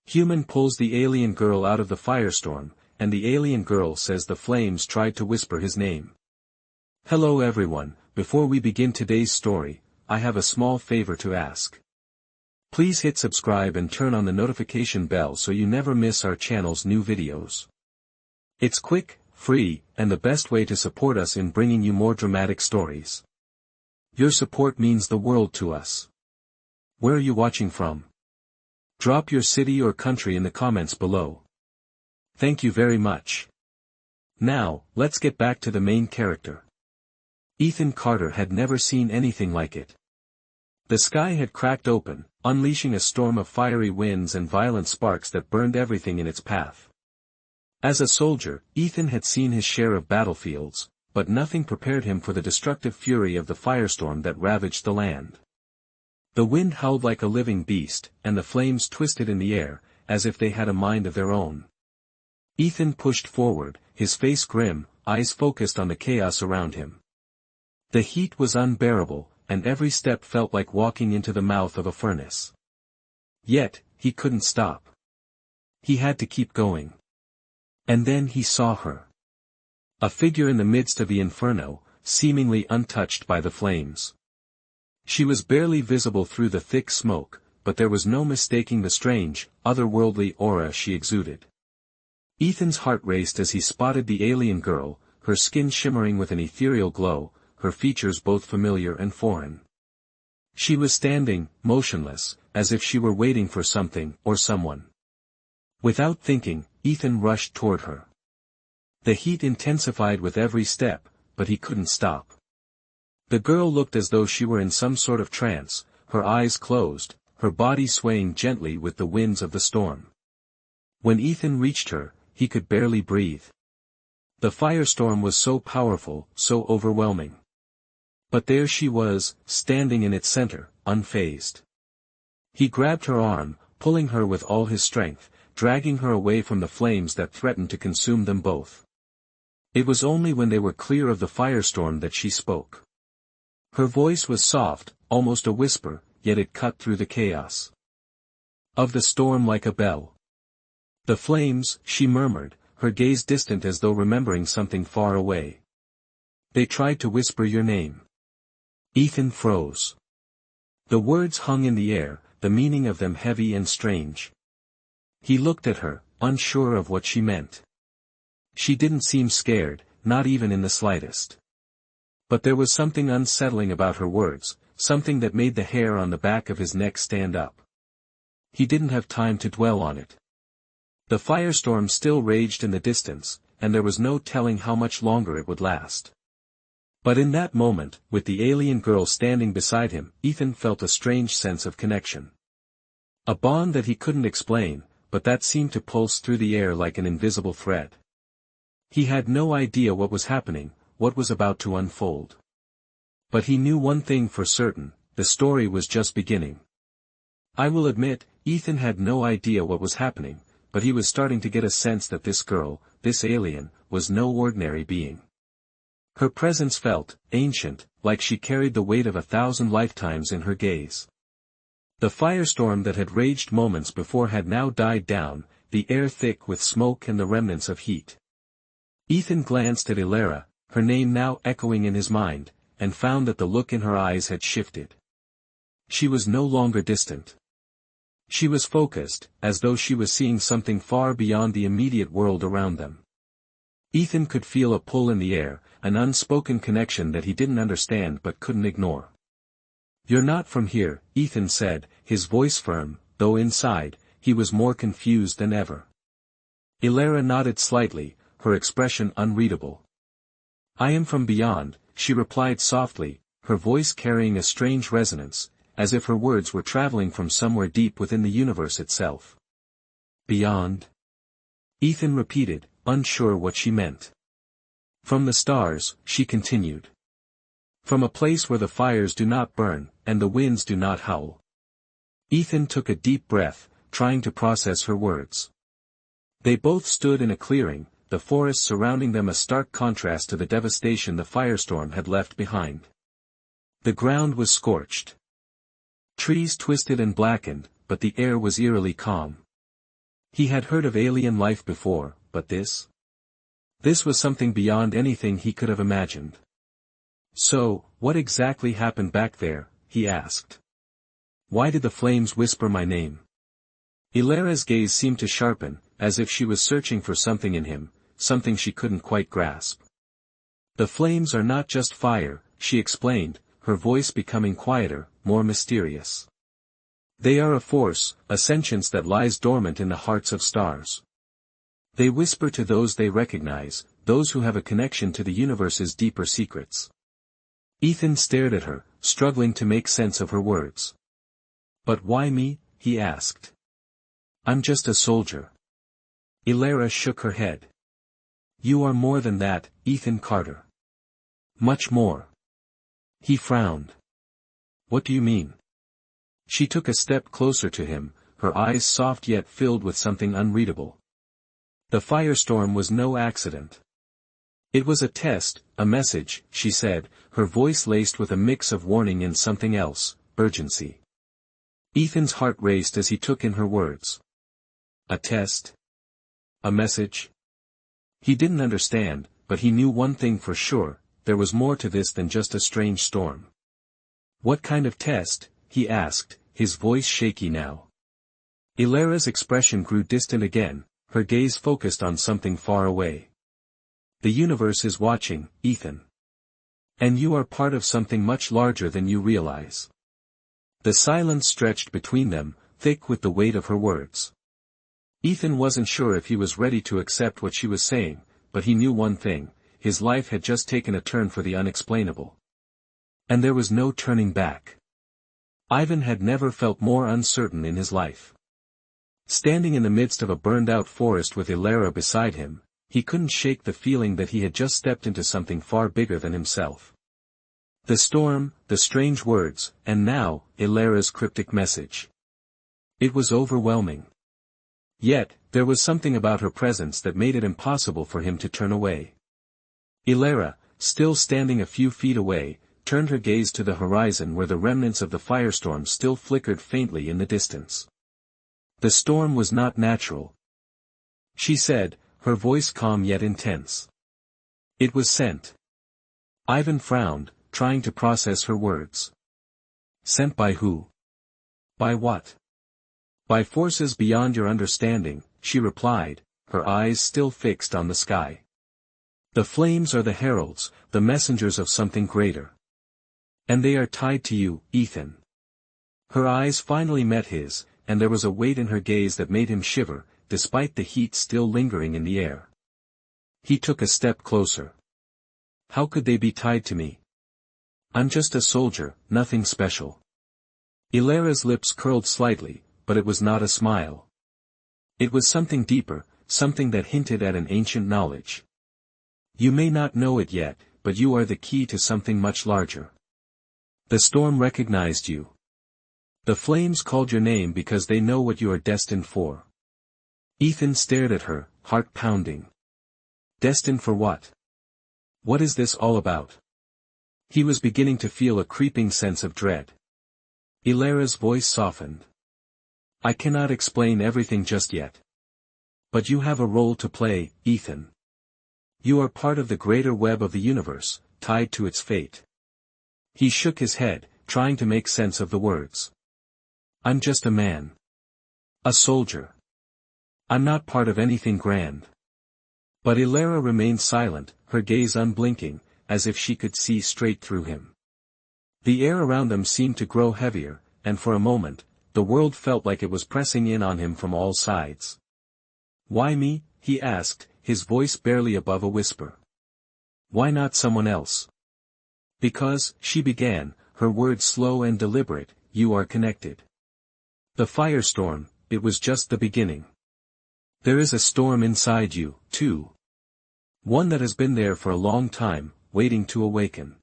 Human pulls the alien girl out of the firestorm, and the alien girl says the flames tried to whisper his name. Hello everyone, before we begin today's story, I have a small favor to ask. Please hit subscribe and turn on the notification bell so you never miss our channel's new videos. It's quick, free, and the best way to support us in bringing you more dramatic stories. Your support means the world to us. Where are you watching from? Drop your city or country in the comments below. Thank you very much. Now, let's get back to the main character. Ethan Carter had never seen anything like it. The sky had cracked open, unleashing a storm of fiery winds and violent sparks that burned everything in its path. As a soldier, Ethan had seen his share of battlefields, but nothing prepared him for the destructive fury of the firestorm that ravaged the land. The wind howled like a living beast, and the flames twisted in the air, as if they had a mind of their own. Ethan pushed forward, his face grim, eyes focused on the chaos around him. The heat was unbearable, and every step felt like walking into the mouth of a furnace. Yet, he couldn't stop. He had to keep going. And then he saw her. A figure in the midst of the inferno, seemingly untouched by the flames. She was barely visible through the thick smoke, but there was no mistaking the strange, otherworldly aura she exuded. Ethan's heart raced as he spotted the alien girl, her skin shimmering with an ethereal glow, her features both familiar and foreign. She was standing, motionless, as if she were waiting for something or someone. Without thinking, Ethan rushed toward her. The heat intensified with every step, but he couldn't stop. The girl looked as though she were in some sort of trance, her eyes closed, her body swaying gently with the winds of the storm. When Ethan reached her, he could barely breathe. The firestorm was so powerful, so overwhelming. But there she was, standing in its center, unfazed. He grabbed her arm, pulling her with all his strength, dragging her away from the flames that threatened to consume them both. It was only when they were clear of the firestorm that she spoke. Her voice was soft, almost a whisper, yet it cut through the chaos of the storm like a bell. The flames, she murmured, her gaze distant as though remembering something far away. They tried to whisper your name. Ethan froze. The words hung in the air, the meaning of them heavy and strange. He looked at her, unsure of what she meant. She didn't seem scared, not even in the slightest. But there was something unsettling about her words, something that made the hair on the back of his neck stand up. He didn't have time to dwell on it. The firestorm still raged in the distance, and there was no telling how much longer it would last. But in that moment, with the alien girl standing beside him, Ethan felt a strange sense of connection. A bond that he couldn't explain, but that seemed to pulse through the air like an invisible thread. He had no idea what was happening, what was about to unfold. But he knew one thing for certain, the story was just beginning. I will admit, Ethan had no idea what was happening, but he was starting to get a sense that this girl, this alien, was no ordinary being. Her presence felt ancient, like she carried the weight of 1,000 lifetimes in her gaze. The firestorm that had raged moments before had now died down, the air thick with smoke and the remnants of heat. Ethan glanced at Ilera, her name now echoing in his mind, and found that the look in her eyes had shifted. She was no longer distant. She was focused, as though she was seeing something far beyond the immediate world around them. Ethan could feel a pull in the air, an unspoken connection that he didn't understand but couldn't ignore. You're not from here, Ethan said, his voice firm, though inside, he was more confused than ever. Ilera nodded slightly, her expression unreadable. I am from beyond, she replied softly, her voice carrying a strange resonance, as if her words were traveling from somewhere deep within the universe itself. Beyond? Ethan repeated, unsure what she meant. From the stars, she continued. From a place where the fires do not burn, and the winds do not howl. Ethan took a deep breath, trying to process her words. They both stood in a clearing, the forest surrounding them a stark contrast to the devastation the firestorm had left behind. The ground was scorched. Trees twisted and blackened, but the air was eerily calm. He had heard of alien life before, but this? This was something beyond anything he could have imagined. So, what exactly happened back there, he asked. Why did the flames whisper my name? Ilara's gaze seemed to sharpen, as if she was searching for something in him, something she couldn't quite grasp. The flames are not just fire, she explained, her voice becoming quieter, more mysterious. They are a force, a sentience that lies dormant in the hearts of stars. They whisper to those they recognize, those who have a connection to the universe's deeper secrets. Ethan stared at her, struggling to make sense of her words. But why me? He asked. I'm just a soldier. Ilara shook her head. You are more than that, Ethan Carter. Much more. He frowned. What do you mean? She took a step closer to him, her eyes soft yet filled with something unreadable. The firestorm was no accident. It was a test, a message, she said, her voice laced with a mix of warning and something else, urgency. Ethan's heart raced as he took in her words. A test? A message? He didn't understand, but he knew one thing for sure, there was more to this than just a strange storm. What kind of test? He asked, his voice shaky now. Ilara's expression grew distant again, her gaze focused on something far away. The universe is watching, Ethan. And you are part of something much larger than you realize. The silence stretched between them, thick with the weight of her words. Ethan wasn't sure if he was ready to accept what she was saying, but he knew one thing, his life had just taken a turn for the unexplainable. And there was no turning back. Ivan had never felt more uncertain in his life. Standing in the midst of a burned-out forest with Ilara beside him, he couldn't shake the feeling that he had just stepped into something far bigger than himself. The storm, the strange words, and now, Ilara's cryptic message. It was overwhelming. Yet, there was something about her presence that made it impossible for him to turn away. Ilara, still standing a few feet away, turned her gaze to the horizon where the remnants of the firestorm still flickered faintly in the distance. The storm was not natural, she said, her voice calm yet intense. It was sent. Ivan frowned, trying to process her words. Sent by who? By what? By forces beyond your understanding, she replied, her eyes still fixed on the sky. The flames are the heralds, the messengers of something greater. And they are tied to you, Ethan. Her eyes finally met his, and there was a weight in her gaze that made him shiver, despite the heat still lingering in the air. He took a step closer. How could they be tied to me? I'm just a soldier, nothing special. Ilara's lips curled slightly, but it was not a smile. It was something deeper, something that hinted at an ancient knowledge. You may not know it yet, but you are the key to something much larger. The storm recognized you. The flames called your name because they know what you are destined for. Ethan stared at her, heart pounding. Destined for what? What is this all about? He was beginning to feel a creeping sense of dread. Ilara's voice softened. I cannot explain everything just yet. But you have a role to play, Ethan. You are part of the greater web of the universe, tied to its fate. He shook his head, trying to make sense of the words. I'm just a man. A soldier. I'm not part of anything grand. But Ilara remained silent, her gaze unblinking, as if she could see straight through him. The air around them seemed to grow heavier, and for a moment, the world felt like it was pressing in on him from all sides. Why me? He asked, his voice barely above a whisper. Why not someone else? Because, she began, her words slow and deliberate, you are connected. The firestorm, it was just the beginning. There is a storm inside you, too. One that has been there for a long time, waiting to awaken.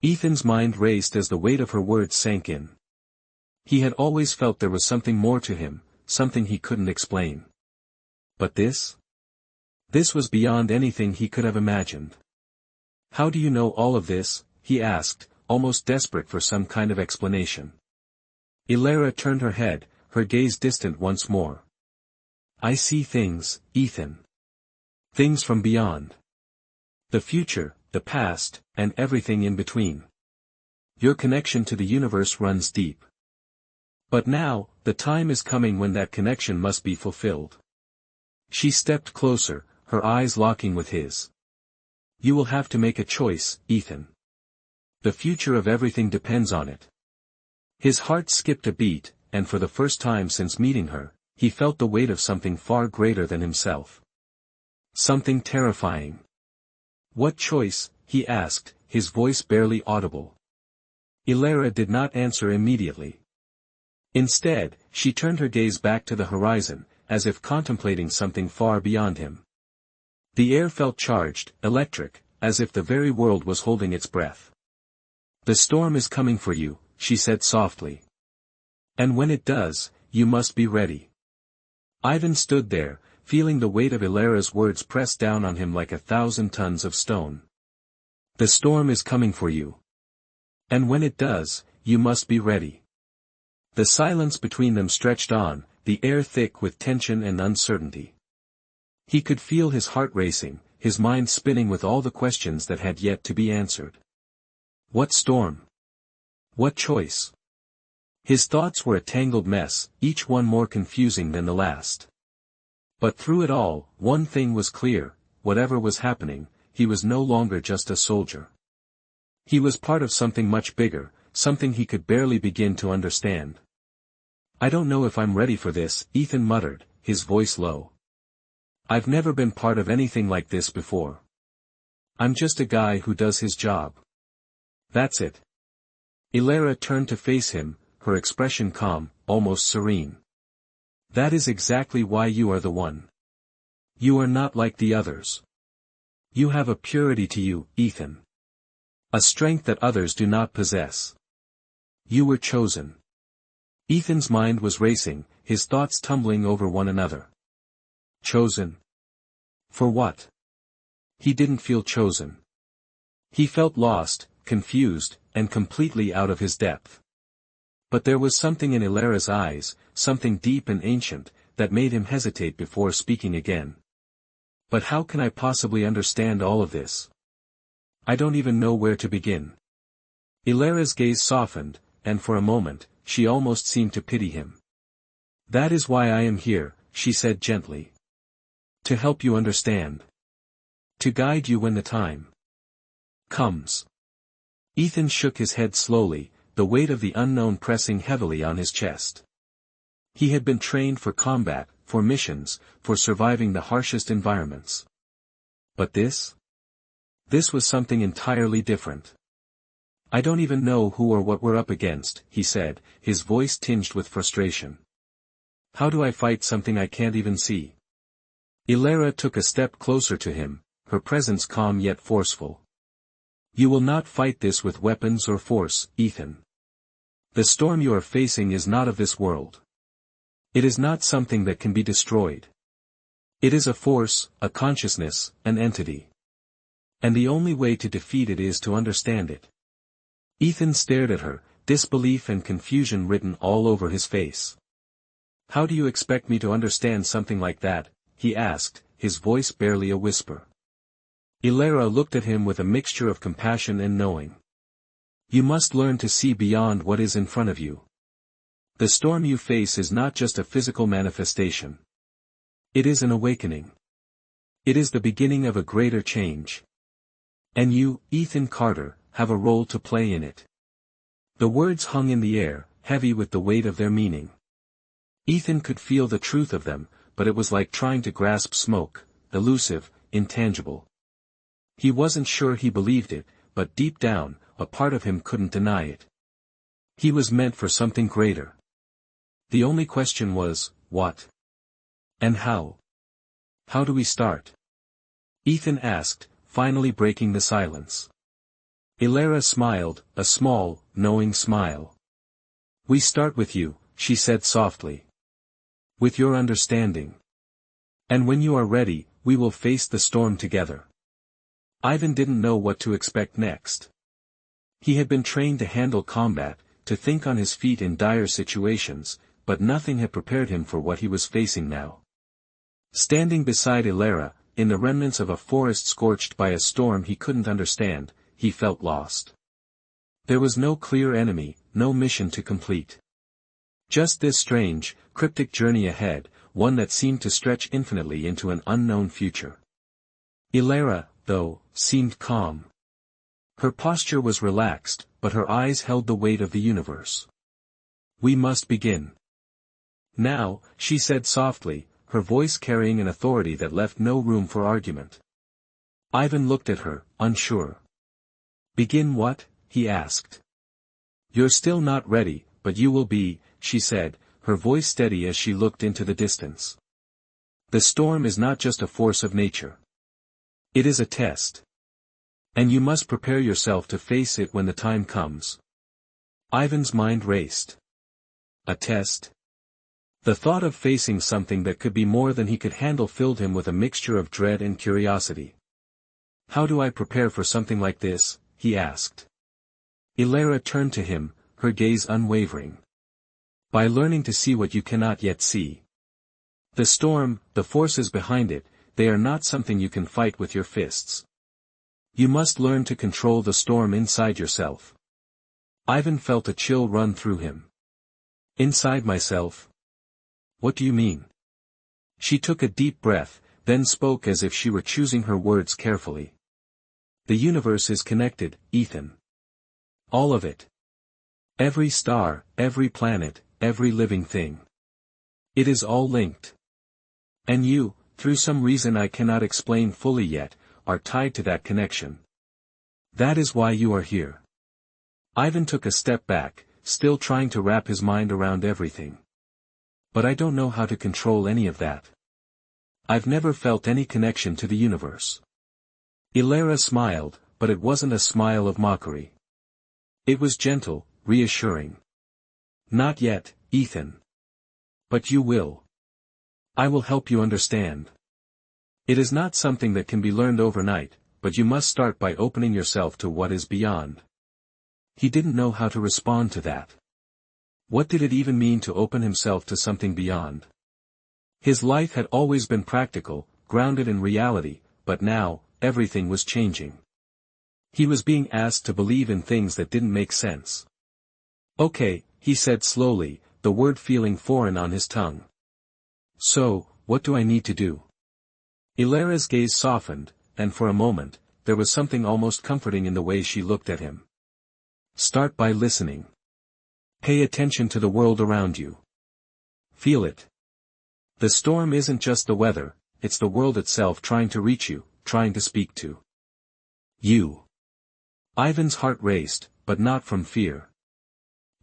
Ethan's mind raced as the weight of her words sank in. He had always felt there was something more to him, something he couldn't explain. But this? This was beyond anything he could have imagined. How do you know all of this? He asked, almost desperate for some kind of explanation. Ilara turned her head, her gaze distant once more. I see things, Ethan. Things from beyond. The future, the past, and everything in between. Your connection to the universe runs deep. But now, the time is coming when that connection must be fulfilled. She stepped closer, her eyes locking with his. You will have to make a choice, Ethan. The future of everything depends on it. His heart skipped a beat, and for the first time since meeting her, he felt the weight of something far greater than himself. Something terrifying. What choice? He asked, his voice barely audible. Ilara did not answer immediately. Instead, she turned her gaze back to the horizon, as if contemplating something far beyond him. The air felt charged, electric, as if the very world was holding its breath. The storm is coming for you, she said softly. And when it does, you must be ready. Ivan stood there, feeling the weight of Ilara's words press down on him like 1,000 tons of stone. The storm is coming for you. And when it does, you must be ready. The silence between them stretched on, the air thick with tension and uncertainty. He could feel his heart racing, his mind spinning with all the questions that had yet to be answered. What storm? What choice? His thoughts were a tangled mess, each one more confusing than the last. But through it all, one thing was clear: whatever was happening, he was no longer just a soldier. He was part of something much bigger, something he could barely begin to understand. I don't know if I'm ready for this, Ethan muttered, his voice low. I've never been part of anything like this before. I'm just a guy who does his job. That's it. Ilara turned to face him, her expression calm, almost serene. That is exactly why you are the one. You are not like the others. You have a purity to you, Ethan. A strength that others do not possess. You were chosen. Ethan's mind was racing, his thoughts tumbling over one another. Chosen? For what? He didn't feel chosen. He felt lost, confused, and completely out of his depth. But there was something in Ilara's eyes, something deep and ancient, that made him hesitate before speaking again. But how can I possibly understand all of this? I don't even know where to begin. Ilara's gaze softened, and for a moment, she almost seemed to pity him. That is why I am here, she said gently. To help you understand. To guide you when the time comes. Ethan shook his head slowly, the weight of the unknown pressing heavily on his chest. He had been trained for combat, for missions, for surviving the harshest environments. But this? This was something entirely different. I don't even know who or what we're up against, he said, his voice tinged with frustration. How do I fight something I can't even see? Ilara took a step closer to him, her presence calm yet forceful. You will not fight this with weapons or force, Ethan. The storm you are facing is not of this world. It is not something that can be destroyed. It is a force, a consciousness, an entity. And the only way to defeat it is to understand it. Ethan stared at her, disbelief and confusion written all over his face. How do you expect me to understand something like that? He asked, his voice barely a whisper. Ilara looked at him with a mixture of compassion and knowing. You must learn to see beyond what is in front of you. The storm you face is not just a physical manifestation. It is an awakening. It is the beginning of a greater change. And you, Ethan Carter, have a role to play in it. The words hung in the air, heavy with the weight of their meaning. Ethan could feel the truth of them, but it was like trying to grasp smoke, elusive, intangible. He wasn't sure he believed it, but deep down, a part of him couldn't deny it. He was meant for something greater. The only question was, what? And how? How do we start? Ethan asked, finally breaking the silence. Ilara smiled, a small, knowing smile. We start with you, she said softly. With your understanding. And when you are ready, we will face the storm together. Ivan didn't know what to expect next. He had been trained to handle combat, to think on his feet in dire situations, but nothing had prepared him for what he was facing now. Standing beside Ilara, in the remnants of a forest scorched by a storm he couldn't understand, he felt lost. There was no clear enemy, no mission to complete. Just this strange, cryptic journey ahead, one that seemed to stretch infinitely into an unknown future. Ilara, though, seemed calm. Her posture was relaxed, but her eyes held the weight of the universe. "We must begin. Now," she said softly, her voice carrying an authority that left no room for argument. Ivan looked at her, unsure. "Begin what?" he asked. "You're still not ready, but you will be," she said, her voice steady as she looked into the distance. "The storm is not just a force of nature. It is a test. And you must prepare yourself to face it when the time comes." Ivan's mind raced. A test? The thought of facing something that could be more than he could handle filled him with a mixture of dread and curiosity. "How do I prepare for something like this?" he asked. Ilara turned to him, her gaze unwavering. "By learning to see what you cannot yet see. The storm, the forces behind it, they are not something you can fight with your fists. You must learn to control the storm inside yourself." Ivan felt a chill run through him. "Inside myself? What do you mean?" She took a deep breath, then spoke as if she were choosing her words carefully. "The universe is connected, Ethan. All of it. Every star, every planet, every living thing. It is all linked. And you, through some reason I cannot explain fully yet, are tied to that connection. That is why you are here." Ivan took a step back, still trying to wrap his mind around everything. "But I don't know how to control any of that. I've never felt any connection to the universe." Ilara smiled, but it wasn't a smile of mockery. It was gentle, reassuring. "Not yet, Ethan. But you will. I will help you understand. It is not something that can be learned overnight, but you must start by opening yourself to what is beyond." He didn't know how to respond to that. What did it even mean to open himself to something beyond? His life had always been practical, grounded in reality, but now, everything was changing. He was being asked to believe in things that didn't make sense. "Okay," he said slowly, the word feeling foreign on his tongue. "So, what do I need to do?" Ilara's gaze softened, and for a moment, there was something almost comforting in the way she looked at him. "Start by listening. Pay attention to the world around you. Feel it. The storm isn't just the weather, it's the world itself trying to reach you, trying to speak to you." Ivan's heart raced, but not from fear.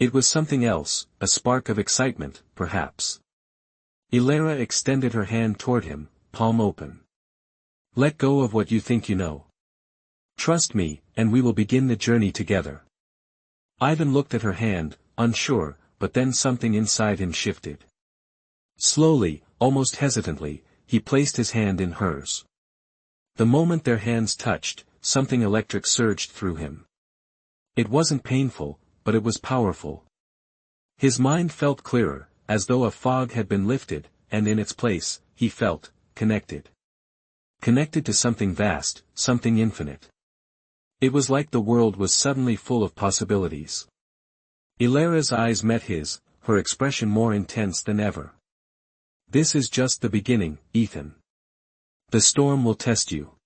It was something else, a spark of excitement, perhaps. Ilara extended her hand toward him, palm open. "Let go of what you think you know. Trust me, and we will begin the journey together." Ivan looked at her hand, unsure, but then something inside him shifted. Slowly, almost hesitantly, he placed his hand in hers. The moment their hands touched, something electric surged through him. It wasn't painful, but it was powerful. His mind felt clearer, as though a fog had been lifted, and in its place, he felt connected. Connected to something vast, something infinite. It was like the world was suddenly full of possibilities. Ilara's eyes met his, her expression more intense than ever. "This is just the beginning, Ethan. The storm will test you.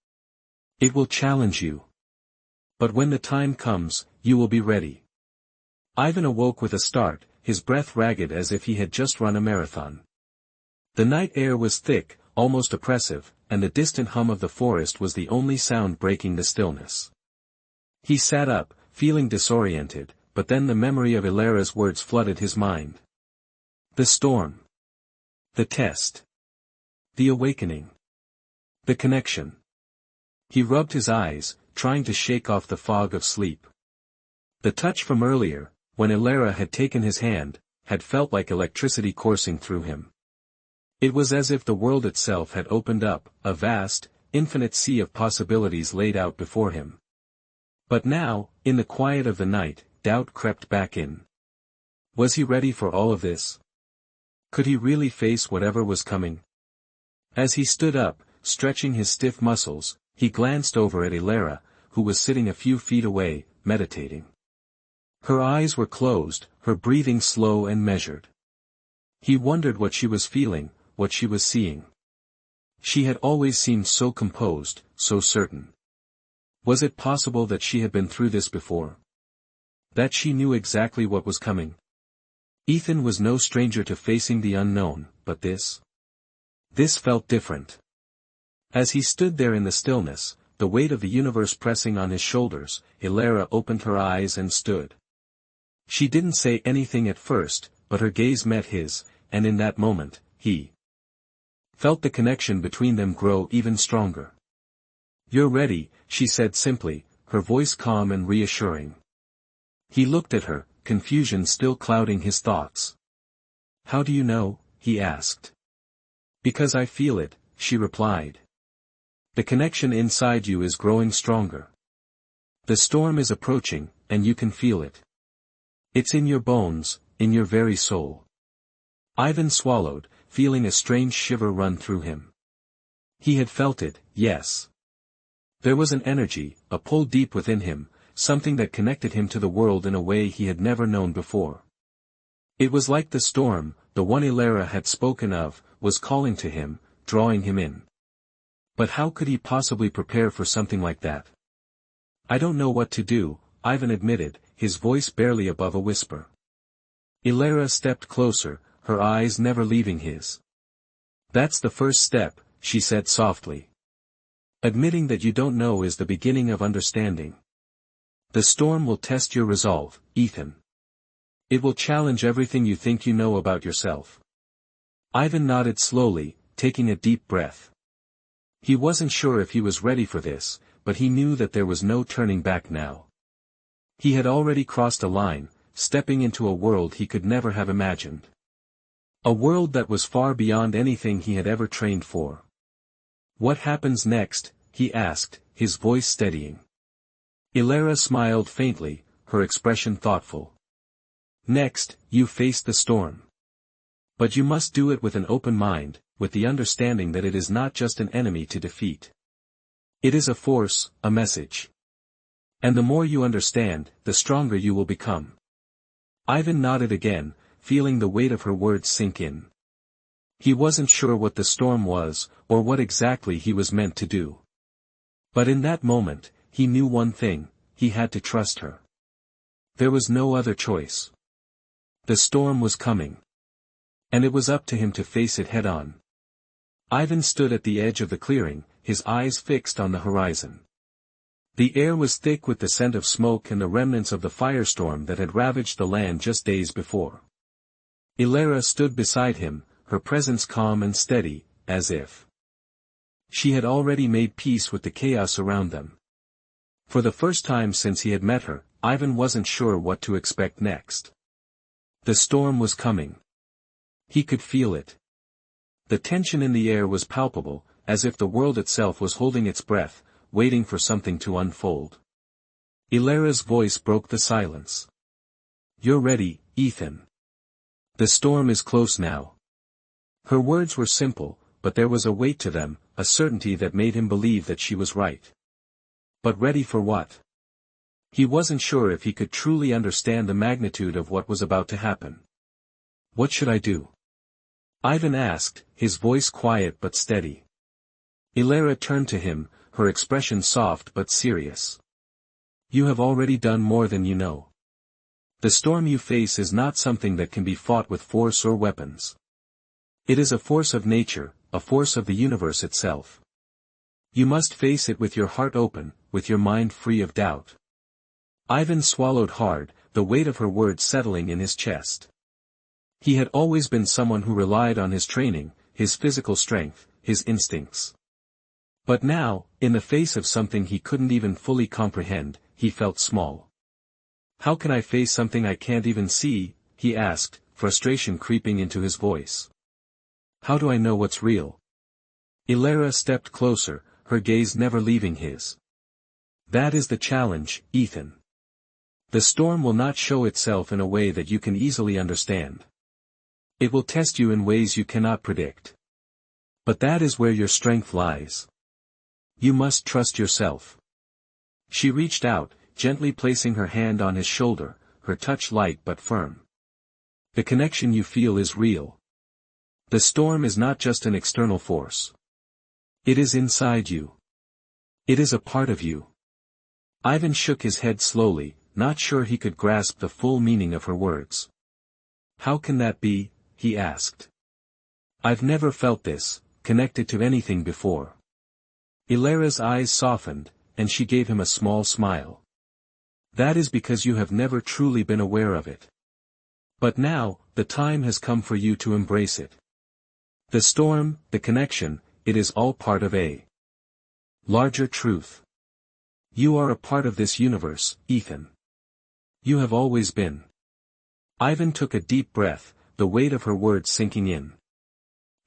It will challenge you. But when the time comes, you will be ready." Ivan awoke with a start, his breath ragged as if he had just run a marathon. The night air was thick, almost oppressive, and the distant hum of the forest was the only sound breaking the stillness. He sat up, feeling disoriented, but then the memory of Ilara's words flooded his mind. The storm. The test. The awakening. The connection. He rubbed his eyes, trying to shake off the fog of sleep. The touch from earlier, when Ilara had taken his hand, had felt like electricity coursing through him. It was as if the world itself had opened up, a vast, infinite sea of possibilities laid out before him. But now, in the quiet of the night, doubt crept back in. Was he ready for all of this? Could he really face whatever was coming? As he stood up, stretching his stiff muscles, he glanced over at Ilara, who was sitting a few feet away, meditating. Her eyes were closed, her breathing slow and measured. He wondered what she was feeling, what she was seeing. She had always seemed so composed, so certain. Was it possible that she had been through this before? That she knew exactly what was coming? Ethan was no stranger to facing the unknown, but this felt different. As he stood there in the stillness, the weight of the universe pressing on his shoulders, Ilara opened her eyes and stood. She didn't say anything at first, but her gaze met his, and in that moment, he felt the connection between them grow even stronger. "You're ready," she said simply, her voice calm and reassuring. He looked at her, confusion still clouding his thoughts. "How do you know?" he asked. "Because I feel it," she replied. "The connection inside you is growing stronger. The storm is approaching, and you can feel it. It's in your bones, in your very soul." Ivan swallowed, feeling a strange shiver run through him. He had felt it, yes. There was an energy, a pull deep within him, something that connected him to the world in a way he had never known before. It was like the storm, the one Ilara had spoken of, was calling to him, drawing him in. But how could he possibly prepare for something like that? "I don't know what to do," Ivan admitted, his voice barely above a whisper. Ilara stepped closer, her eyes never leaving his. "That's the first step," she said softly. "Admitting that you don't know is the beginning of understanding. The storm will test your resolve, Ethan. It will challenge everything you think you know about yourself." Ivan nodded slowly, taking a deep breath. He wasn't sure if he was ready for this, but he knew that there was no turning back now. He had already crossed a line, stepping into a world he could never have imagined. A world that was far beyond anything he had ever trained for. "What happens next?" he asked, his voice steadying. Ilara smiled faintly, her expression thoughtful. "Next, you face the storm. But you must do it with an open mind, with the understanding that it is not just an enemy to defeat. It is a force, a message. And the more you understand, the stronger you will become." Ivan nodded again, feeling the weight of her words sink in. He wasn't sure what the storm was, or what exactly he was meant to do. But in that moment, he knew one thing: he had to trust her. There was no other choice. The storm was coming. And it was up to him to face it head-on. Ivan stood at the edge of the clearing, his eyes fixed on the horizon. The air was thick with the scent of smoke and the remnants of the firestorm that had ravaged the land just days before. Ilara stood beside him, her presence calm and steady, as if she had already made peace with the chaos around them. For the first time since he had met her, Ivan wasn't sure what to expect next. The storm was coming. He could feel it. The tension in the air was palpable, as if the world itself was holding its breath, waiting for something to unfold. Ilara's voice broke the silence. "You're ready, Ethan. The storm is close now." Her words were simple, but there was a weight to them, a certainty that made him believe that she was right. But ready for what? He wasn't sure if he could truly understand the magnitude of what was about to happen. "What should I do?" Ivan asked, his voice quiet but steady. Ilara turned to him, her expression soft but serious. "You have already done more than you know. The storm you face is not something that can be fought with force or weapons. It is a force of nature, a force of the universe itself. You must face it with your heart open, with your mind free of doubt." Ivan swallowed hard, the weight of her words settling in his chest. He had always been someone who relied on his training, his physical strength, his instincts. But now, in the face of something he couldn't even fully comprehend, he felt small. "How can I face something I can't even see?" he asked, frustration creeping into his voice. "How do I know what's real?" Ilara stepped closer, her gaze never leaving his. "That is the challenge, Ethan. The storm will not show itself in a way that you can easily understand. It will test you in ways you cannot predict. But that is where your strength lies. You must trust yourself. She reached out, gently placing her hand on his shoulder, her touch light but firm. The connection you feel is real. The storm is not just an external force. It is inside you. It is a part of you. Ivan shook his head slowly, not sure he could grasp the full meaning of her words. How can that be? He asked. I've never felt this, connected to anything before. Ilara's eyes softened, and she gave him a small smile. That is because you have never truly been aware of it. But now, the time has come for you to embrace it. The storm, the connection, it is all part of a larger truth. You are a part of this universe, Ethan. You have always been. Ivan took a deep breath, the weight of her words sinking in.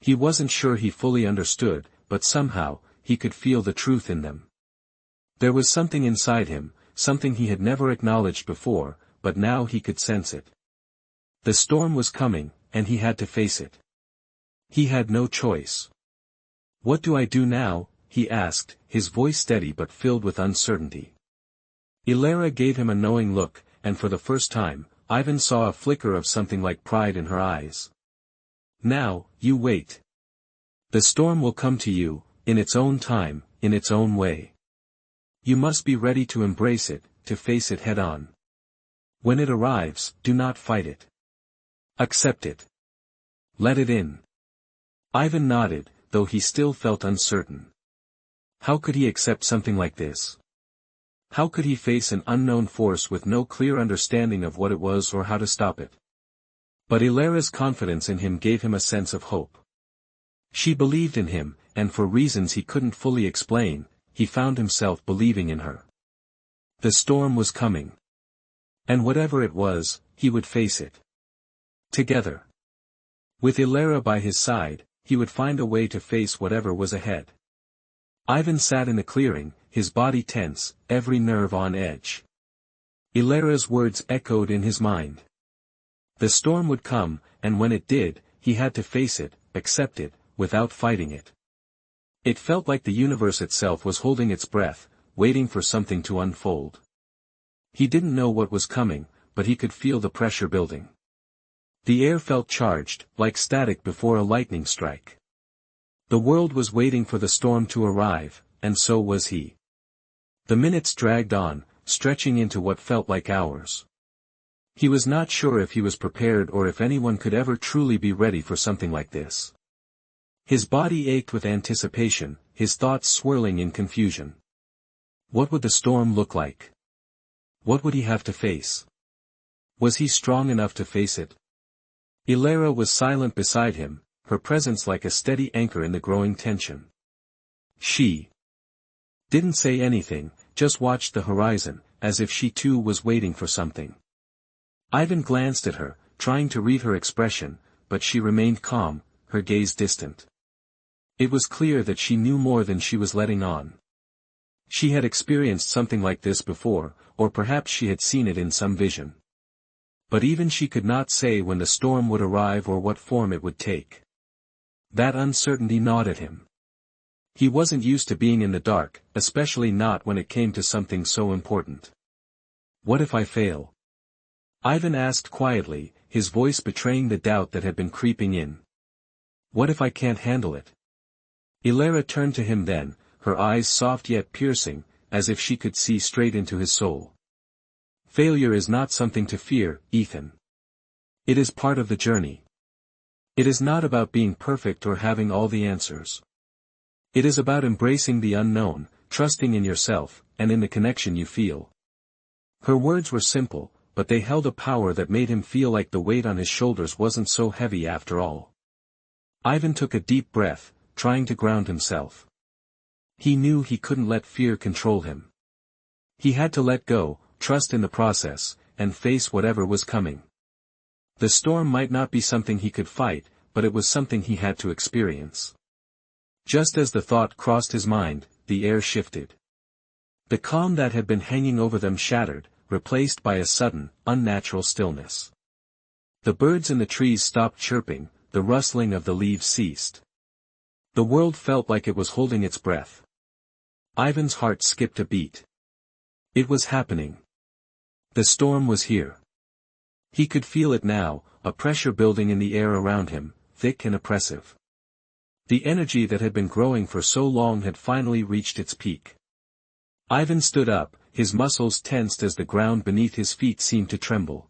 He wasn't sure he fully understood, but somehow, he could feel the truth in them. There was something inside him, something he had never acknowledged before, but now he could sense it. The storm was coming, and he had to face it. He had no choice. What do I do now? He asked, his voice steady but filled with uncertainty. Ilara gave him a knowing look, and for the first time, Ivan saw a flicker of something like pride in her eyes. Now, you wait. The storm will come to you, in its own time, in its own way. You must be ready to embrace it, to face it head-on. When it arrives, do not fight it. Accept it. Let it in. Ivan nodded, though he still felt uncertain. How could he accept something like this? How could he face an unknown force with no clear understanding of what it was or how to stop it? But Ilara's confidence in him gave him a sense of hope. She believed in him, and for reasons he couldn't fully explain, he found himself believing in her. The storm was coming. And whatever it was, he would face it. Together. With Ilara by his side, he would find a way to face whatever was ahead. Ivan sat in the clearing, his body tense, every nerve on edge. Ilara's words echoed in his mind. The storm would come, and when it did, he had to face it, accept it, without fighting it. It felt like the universe itself was holding its breath, waiting for something to unfold. He didn't know what was coming, but he could feel the pressure building. The air felt charged, like static before a lightning strike. The world was waiting for the storm to arrive, and so was he. The minutes dragged on, stretching into what felt like hours. He was not sure if he was prepared or if anyone could ever truly be ready for something like this. His body ached with anticipation, his thoughts swirling in confusion. What would the storm look like? What would he have to face? Was he strong enough to face it? Ilara was silent beside him, her presence like a steady anchor in the growing tension. She didn't say anything, just watched the horizon, as if she too was waiting for something. Ivan glanced at her, trying to read her expression, but she remained calm, her gaze distant. It was clear that she knew more than she was letting on. She had experienced something like this before, or perhaps she had seen it in some vision. But even she could not say when the storm would arrive or what form it would take. That uncertainty gnawed at him. He wasn't used to being in the dark, especially not when it came to something so important. What if I fail? Ivan asked quietly, his voice betraying the doubt that had been creeping in. What if I can't handle it? Ilara turned to him then, her eyes soft yet piercing, as if she could see straight into his soul. Failure is not something to fear, Ethan. It is part of the journey. It is not about being perfect or having all the answers. It is about embracing the unknown, trusting in yourself, and in the connection you feel. Her words were simple, but they held a power that made him feel like the weight on his shoulders wasn't so heavy after all. Ivan took a deep breath, trying to ground himself. He knew he couldn't let fear control him. He had to let go, trust in the process, and face whatever was coming. The storm might not be something he could fight, but it was something he had to experience. Just as the thought crossed his mind, the air shifted. The calm that had been hanging over them shattered, replaced by a sudden, unnatural stillness. The birds in the trees stopped chirping, the rustling of the leaves ceased. The world felt like it was holding its breath. Ivan's heart skipped a beat. It was happening. The storm was here. He could feel it now, a pressure building in the air around him, thick and oppressive. The energy that had been growing for so long had finally reached its peak. Ivan stood up, his muscles tensed as the ground beneath his feet seemed to tremble.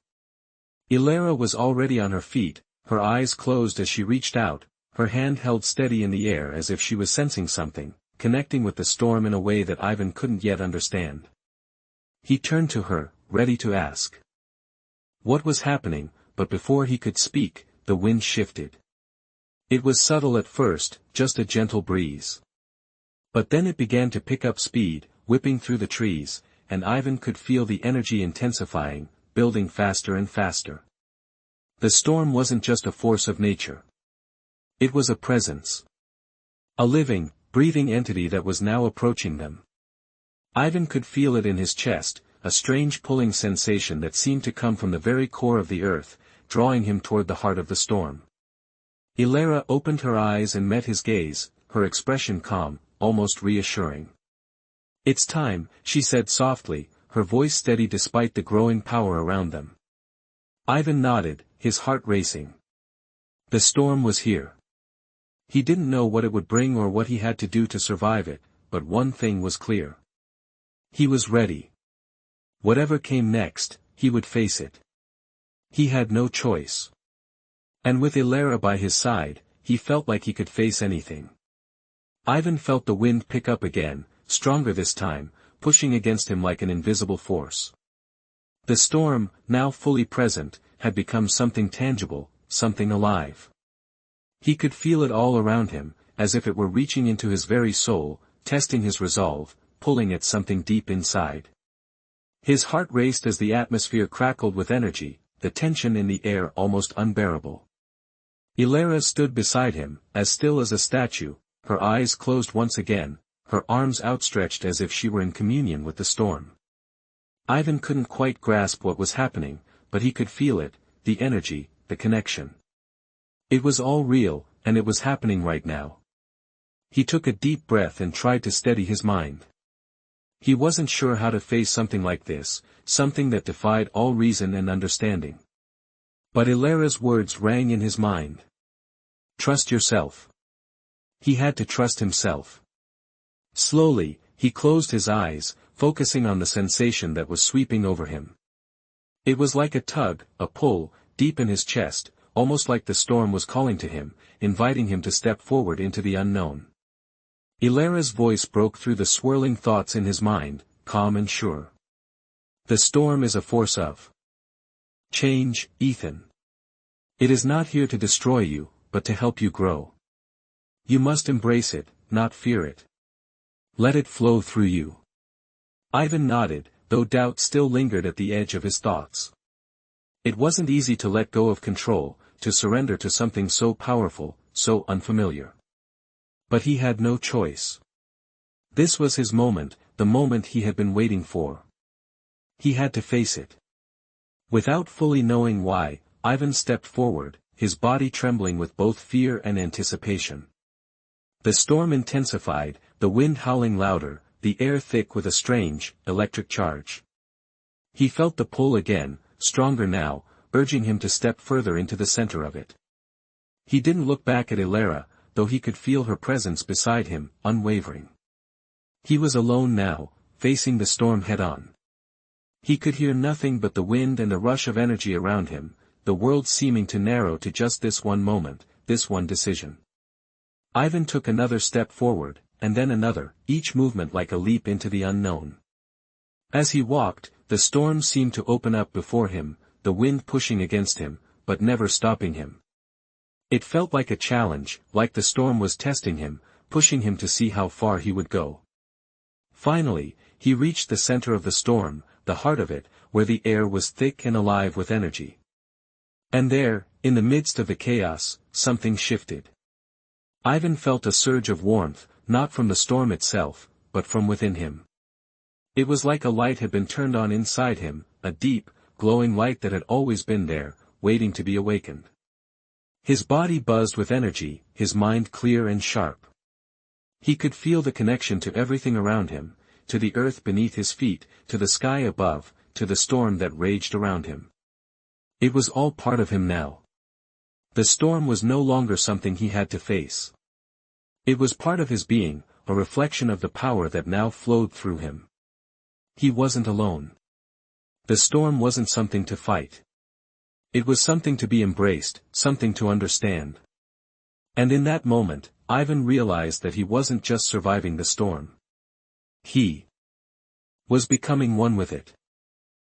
Ilara was already on her feet, her eyes closed as she reached out, her hand held steady in the air as if she was sensing something, connecting with the storm in a way that Ivan couldn't yet understand. He turned to her, ready to ask what was happening, but before he could speak, the wind shifted. It was subtle at first, just a gentle breeze. But then it began to pick up speed, whipping through the trees, and Ivan could feel the energy intensifying, building faster and faster. The storm wasn't just a force of nature. It was a presence. A living, breathing entity that was now approaching them. Ivan could feel it in his chest, a strange pulling sensation that seemed to come from the very core of the earth, drawing him toward the heart of the storm. Ilara opened her eyes and met his gaze, her expression calm, almost reassuring. "It's time," she said softly, her voice steady despite the growing power around them. Ivan nodded, his heart racing. The storm was here. He didn't know what it would bring or what he had to do to survive it, but one thing was clear. He was ready. Whatever came next, he would face it. He had no choice. And with Ilara by his side, he felt like he could face anything. Ivan felt the wind pick up again, stronger this time, pushing against him like an invisible force. The storm, now fully present, had become something tangible, something alive. He could feel it all around him, as if it were reaching into his very soul, testing his resolve, pulling at something deep inside. His heart raced as the atmosphere crackled with energy, the tension in the air almost unbearable. Ilara stood beside him, as still as a statue, her eyes closed once again, her arms outstretched as if she were in communion with the storm. Ivan couldn't quite grasp what was happening, but he could feel it, the energy, the connection. It was all real, and it was happening right now. He took a deep breath and tried to steady his mind. He wasn't sure how to face something like this, something that defied all reason and understanding. But Ilara's words rang in his mind. Trust yourself. He had to trust himself. Slowly, he closed his eyes, focusing on the sensation that was sweeping over him. It was like a tug, a pull, deep in his chest, almost like the storm was calling to him, inviting him to step forward into the unknown. Ilara's voice broke through the swirling thoughts in his mind, calm and sure. The storm is a force of change, Ethan. It is not here to destroy you, but to help you grow. You must embrace it, not fear it. Let it flow through you. Ivan nodded, though doubt still lingered at the edge of his thoughts. It wasn't easy to let go of control, to surrender to something so powerful, so unfamiliar. But he had no choice. This was his moment, the moment he had been waiting for. He had to face it. Without fully knowing why, Ivan stepped forward, his body trembling with both fear and anticipation. The storm intensified, the wind howling louder, the air thick with a strange, electric charge. He felt the pull again, stronger now, urging him to step further into the center of it. He didn't look back at Ilara, though he could feel her presence beside him, unwavering. He was alone now, facing the storm head-on. He could hear nothing but the wind and the rush of energy around him, the world seeming to narrow to just this one moment, this one decision. Ivan took another step forward, and then another, each movement like a leap into the unknown. As he walked, the storm seemed to open up before him, the wind pushing against him, but never stopping him. It felt like a challenge, like the storm was testing him, pushing him to see how far he would go. Finally, he reached the center of the storm, the heart of it, where the air was thick and alive with energy. And there, in the midst of the chaos, something shifted. Ivan felt a surge of warmth, not from the storm itself, but from within him. It was like a light had been turned on inside him, a deep, glowing light that had always been there, waiting to be awakened. His body buzzed with energy, his mind clear and sharp. He could feel the connection to everything around him, to the earth beneath his feet, to the sky above, to the storm that raged around him. It was all part of him now. The storm was no longer something he had to face. It was part of his being, a reflection of the power that now flowed through him. He wasn't alone. The storm wasn't something to fight. It was something to be embraced, something to understand. And in that moment, Ivan realized that he wasn't just surviving the storm. He was becoming one with it.